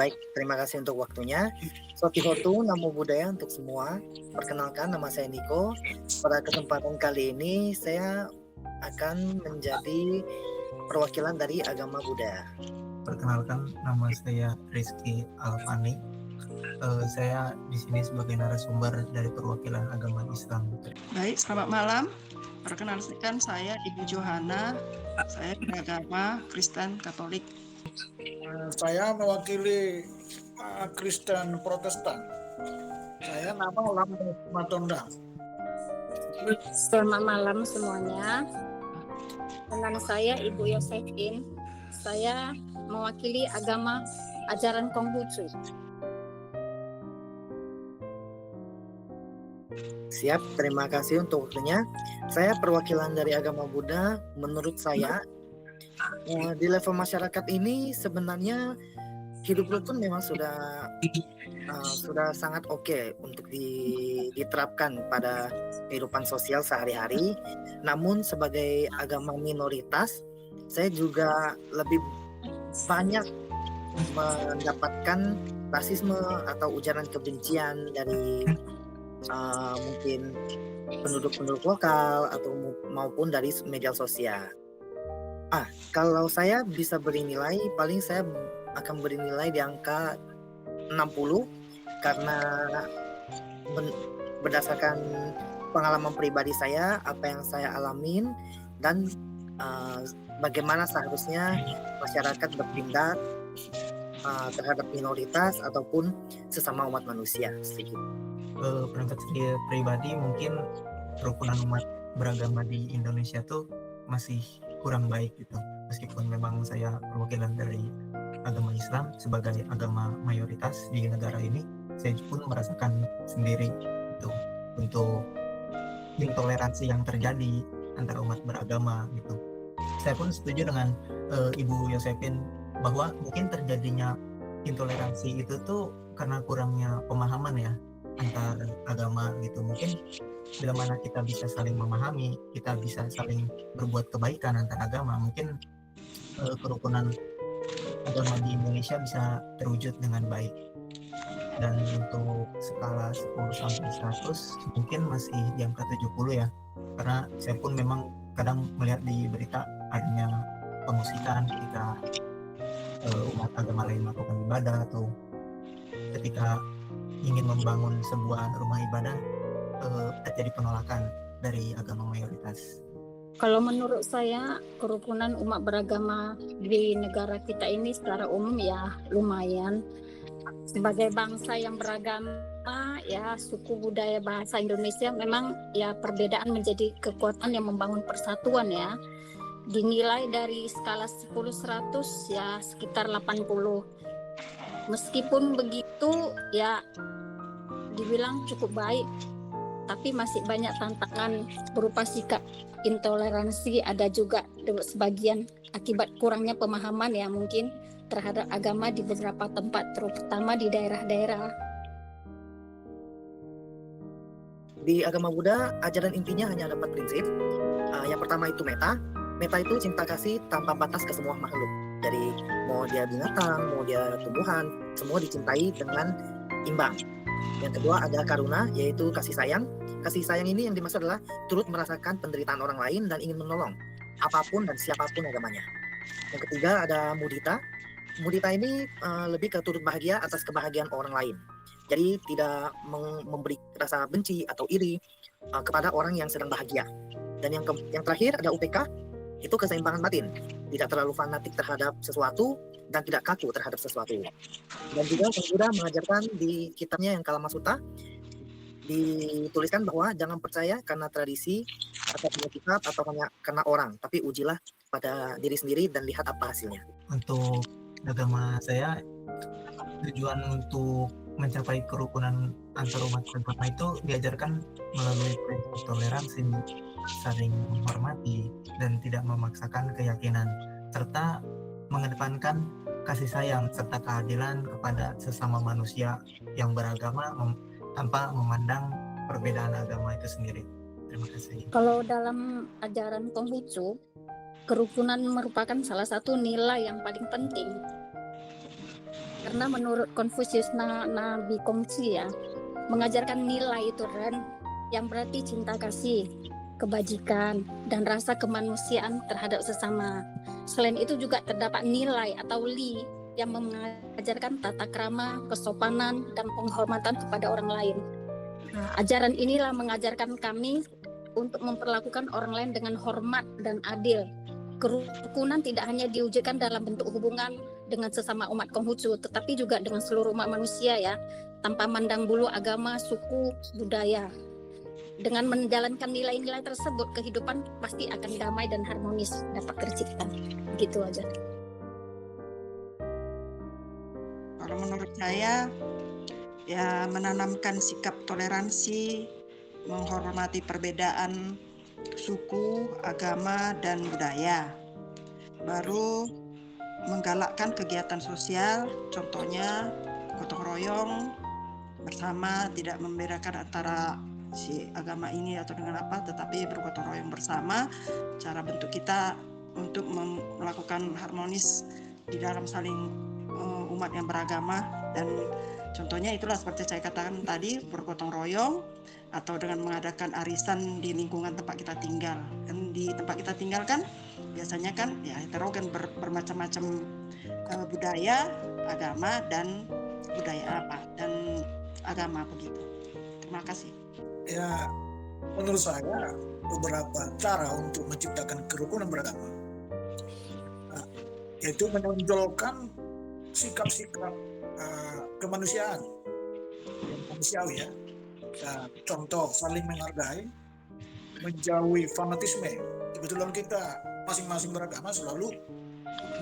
Baik, terima kasih untuk waktunya. Sotihotu, Namo Buddhaya untuk semua. Perkenalkan, nama saya Niko. Pada kesempatan kali ini, saya akan menjadi perwakilan dari agama Buddha. Perkenalkan, nama saya Rizky Alfani. Saya di sini sebagai narasumber dari perwakilan agama Islam. Baik, selamat malam. Perkenalkan, saya Ibu Johana. Saya beragama Kristen Katolik. Saya mewakili Kristen Protestan. Saya nama Lam Matonda. Selamat malam semuanya. Dengan saya Ibu Yosefin. Saya mewakili agama ajaran Konghucu. Siap, terima kasih untuk waktunya. Saya perwakilan dari agama Buddha. Menurut saya, di level masyarakat ini sebenarnya hidup rukun memang sudah sangat oke untuk diterapkan pada kehidupan sosial sehari-hari. Namun sebagai agama minoritas, saya juga lebih banyak mendapatkan rasisme atau ujaran kebencian dari mungkin penduduk-penduduk lokal atau maupun dari media sosial. Kalau saya bisa beri nilai, paling saya akan beri nilai di angka 60 karena berdasarkan pengalaman pribadi saya, apa yang saya alamin dan bagaimana seharusnya masyarakat bertindak terhadap minoritas ataupun sesama umat manusia. Sedikit. Pendapat saya pribadi, mungkin kerukunan umat beragama di Indonesia tuh masih kurang baik gitu. Meskipun memang saya perwakilan dari agama Islam sebagai agama mayoritas di negara ini, saya pun merasakan sendiri gitu untuk intoleransi yang terjadi antara umat beragama gitu. Saya pun setuju dengan Ibu Yosefin bahwa mungkin terjadinya intoleransi itu tuh karena kurangnya pemahaman ya antar agama gitu. Mungkin bila mana kita bisa saling memahami, kita bisa saling berbuat kebaikan antar agama, mungkin kerukunan agama di Indonesia bisa terwujud dengan baik. Dan untuk skala 10 sampai 100 mungkin masih di angka 70 ya. Karena saya pun memang kadang melihat di berita adanya pengusikan ketika umat agama lain melakukan ibadah, atau ketika ingin membangun sebuah rumah ibadah terjadi penolakan dari agama mayoritas. Kalau menurut saya, kerukunan umat beragama di negara kita ini secara umum ya lumayan. Sebagai bangsa yang beragama, ya suku budaya bahasa Indonesia, memang ya perbedaan menjadi kekuatan yang membangun persatuan ya. Dinilai dari skala 10-100 ya sekitar 80. Meskipun begitu ya dibilang cukup baik, tapi masih banyak tantangan berupa sikap intoleransi, ada juga sebagian akibat kurangnya pemahaman ya mungkin terhadap agama di beberapa tempat, terutama di daerah-daerah. Di agama Buddha, ajaran intinya hanya ada 4 prinsip. Yang pertama itu metta. Metta itu cinta kasih tanpa batas ke semua makhluk. Jadi mau dia binatang, mau dia tumbuhan, semua dicintai dengan imbang. Yang kedua ada karuna, yaitu kasih sayang. Kasih sayang ini yang dimaksud adalah turut merasakan penderitaan orang lain dan ingin menolong apapun dan siapapun agamanya. Yang ketiga ada mudita. Mudita ini lebih ke turut bahagia atas kebahagiaan orang lain. Jadi tidak memberi rasa benci atau iri kepada orang yang sedang bahagia. Dan yang terakhir ada UPK, itu keseimbangan batin. Tidak terlalu fanatik terhadap sesuatu dan tidak kaku terhadap sesuatu. Dan juga Sang Buddha mengajarkan di kitabnya yang Kalama Sutta, dituliskan bahwa jangan percaya karena tradisi atau punya kitab atau karena orang, tapi ujilah pada diri sendiri dan lihat apa hasilnya. Untuk agama saya, tujuan untuk mencapai kerukunan antar umat beragama itu diajarkan melalui prinsip toleransi, saling menghormati, dan tidak memaksakan keyakinan, serta mengedepankan kasih sayang serta keadilan kepada sesama manusia yang beragama tanpa memandang perbedaan agama itu sendiri. Terima kasih. Kalau dalam ajaran Konghucu, kerukunan merupakan salah satu nilai yang paling penting. Karena menurut Konfusius Nabi Kongzi ya, mengajarkan nilai itu Ren, yang berarti cinta kasih, kebajikan, dan rasa kemanusiaan terhadap sesama. Selain itu juga terdapat nilai atau li yang mengajarkan tata krama, kesopanan, dan penghormatan kepada orang lain. Nah, ajaran inilah mengajarkan kami untuk memperlakukan orang lain dengan hormat dan adil. Kerukunan tidak hanya diwujudkan dalam bentuk hubungan dengan sesama umat Konghucu, tetapi juga dengan seluruh umat manusia ya, tanpa mandang bulu agama, suku, budaya. Dengan menjalankan nilai-nilai tersebut, kehidupan pasti akan damai dan harmonis dapat tercipta. Gitu aja. Kalau menurut saya, ya menanamkan sikap toleransi, menghormati perbedaan suku, agama, dan budaya. Baru menggalakkan kegiatan sosial, contohnya gotong royong bersama, tidak membedakan antara si agama ini atau dengan apa, tetapi bergotong royong bersama. Cara bentuk kita untuk melakukan harmonis di dalam saling umat yang beragama, dan contohnya itulah seperti saya katakan tadi, bergotong royong atau dengan mengadakan arisan di lingkungan tempat kita tinggal. Dan di tempat kita tinggal kan biasanya kan ya heterogen, bermacam-macam budaya, agama, dan budaya apa dan agama begitu. Terima kasih. Ya, menurut saya beberapa cara untuk menciptakan kerukunan beragama, yaitu menonjolkan sikap-sikap kemanusiaan yang manusiawi ya. Contoh saling menghargai, menjauhi fanatisme. Kebetulan kita masing-masing beragama selalu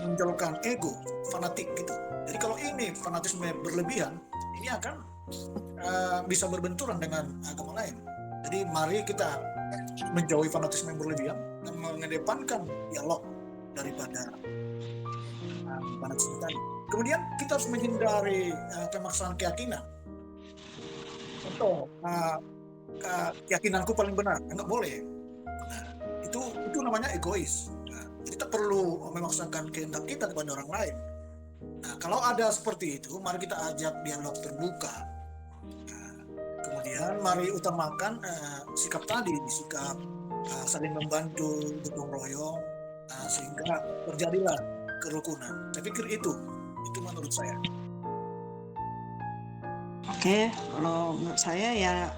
menonjolkan ego, fanatik gitu. Jadi kalau ini fanatisme berlebihan, ini akan bisa berbenturan dengan agama lain. Jadi mari kita menjauhi fanatisme yang berlebihan dan mengedepankan dialog daripada fanatisme tadi. Kemudian kita harus menghindari pemaksaan keyakinan. Contoh, keyakinanku paling benar, nggak boleh. Nah, itu namanya egois. Nah, kita perlu memaksakan kehendak kita kepada orang lain. Nah, kalau ada seperti itu, mari kita ajak dialog terbuka. Nah, kemudian mari utamakan sikap tadi, sikap saling membantu, gotong royong, sehingga terjadilah kerukunan. Saya pikir itu menurut saya. Oke, kalau menurut saya ya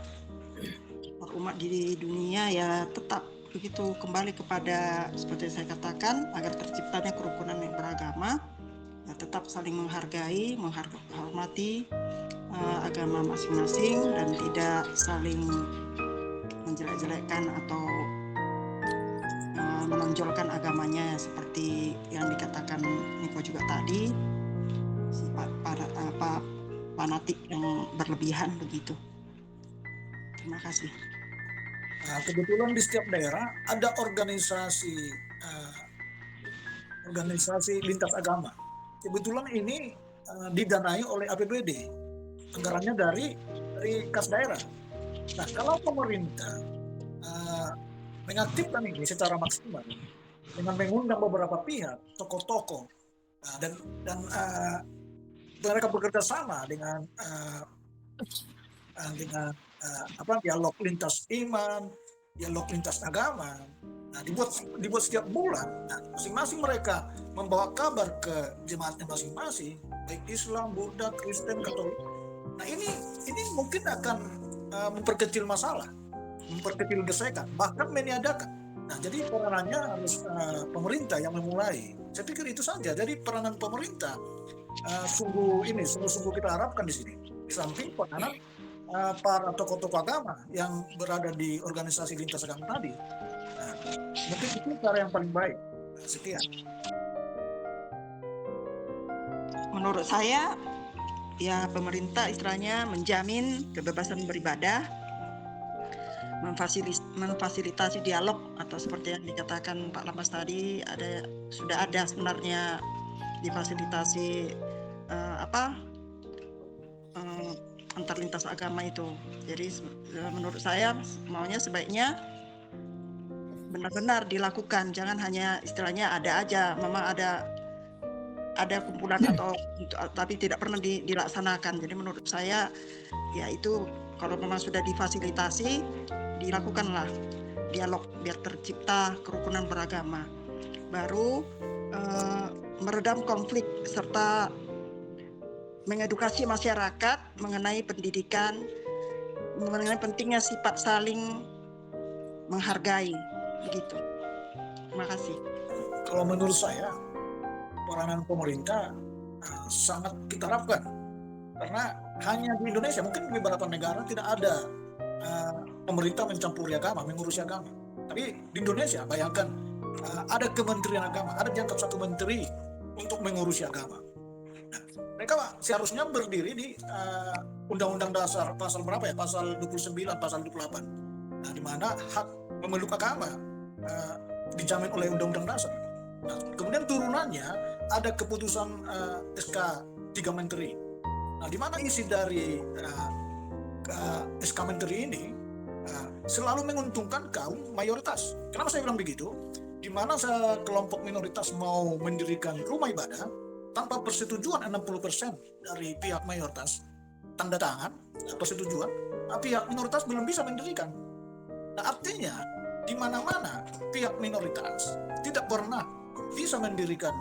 umat di dunia ya tetap begitu kembali kepada seperti saya katakan, agar terciptanya kerukunan yang beragama, ya tetap saling menghargai, menghormati agama masing-masing dan tidak saling menjelek-jelekkan atau menonjolkan agamanya seperti yang dikatakan Niko juga tadi, sifat fanatik yang berlebihan begitu. Terima kasih. Nah, kebetulan di setiap daerah ada organisasi lintas agama. Kebetulan ini didanai oleh APBD, anggarannya dari kas daerah. Nah, kalau pemerintah mengaktifkan ini secara maksimal dengan mengundang beberapa pihak, tokoh-tokoh, dan mereka bekerja sama dengan dialog lintas iman, dialog lintas agama. Nah, dibuat setiap bulan. Nah, masing-masing mereka membawa kabar ke jemaatnya masing-masing, baik Islam, Buddha, Kristen, Katolik. Nah, ini mungkin akan memperkecil masalah, memperkecil gesekan, bahkan meniadakan. Nah, jadi peranannya harus pemerintah yang memulai. Saya pikir itu saja. Jadi peranan pemerintah sungguh kita harapkan di sini. Di samping peranan para tokoh-tokoh agama yang berada di organisasi lintas agama tadi. Nah, mungkin itu cara yang paling baik. Sekian. Menurut saya, ya pemerintah istilahnya menjamin kebebasan beribadah, memfasilitasi dialog atau seperti yang dikatakan Pak Lamas tadi, sudah ada sebenarnya difasilitasi antar lintas agama itu. Jadi menurut saya maunya sebaiknya benar-benar dilakukan, jangan hanya istilahnya ada aja, memang ada kumpulan atau tapi tidak pernah dilaksanakan. Jadi menurut saya ya itu kalau memang sudah difasilitasi, dilakukanlah dialog biar tercipta kerukunan beragama. Baru meredam konflik serta mengedukasi masyarakat mengenai pendidikan, mengenai pentingnya sifat saling menghargai, begitu. Terima kasih. Kalau menurut saya peranan pemerintah sangat kita harapkan, karena hanya di Indonesia, mungkin di beberapa negara tidak ada pemerintah mencampuri agama, mengurusi agama. Tapi di Indonesia bayangkan ada Kementerian Agama, ada diangkat satu menteri untuk mengurusi agama. Nah, mereka seharusnya berdiri di Undang-Undang Dasar pasal berapa ya? Pasal 29, pasal 28. Nah, di mana hak memeluk agama dijamin oleh Undang-Undang Dasar. Nah, kemudian turunannya ada keputusan SK 3 Menteri. Nah, di mana isi dari SK Menteri ini selalu menguntungkan kaum mayoritas. Kenapa saya bilang begitu? Di mana kelompok minoritas mau mendirikan rumah ibadah tanpa persetujuan 60% dari pihak mayoritas, tanda tangan persetujuan, pihak minoritas belum bisa mendirikan. Nah, artinya di mana-mana pihak minoritas tidak pernah bisa mendirikan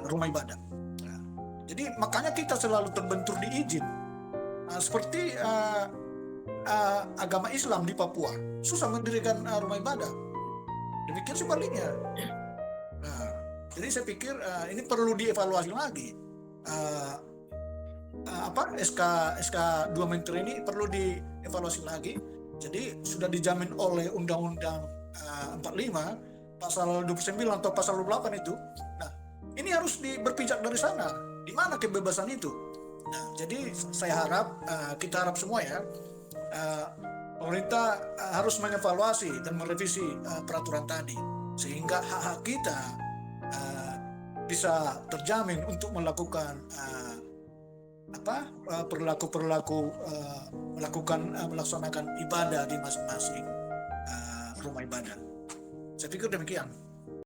rumah ibadah. Nah, jadi makanya kita selalu terbentur di izin. Seperti agama Islam di Papua susah mendirikan rumah ibadah. Demikian sebaliknya. Nah, jadi saya pikir ini perlu dievaluasi lagi. SK 2 Menteri ini perlu dievaluasi lagi. Jadi sudah dijamin oleh Undang-Undang 45 pasal 29 atau pasal 28 itu. Nah, ini harus berpijak dari sana. Di mana kebebasan itu? Nah, jadi saya harap kita harap semua ya, pemerintah harus mengevaluasi dan merevisi peraturan tadi sehingga hak-hak kita bisa terjamin untuk melakukan melaksanakan ibadah di masing-masing rumah ibadah. Saya pikir demikian.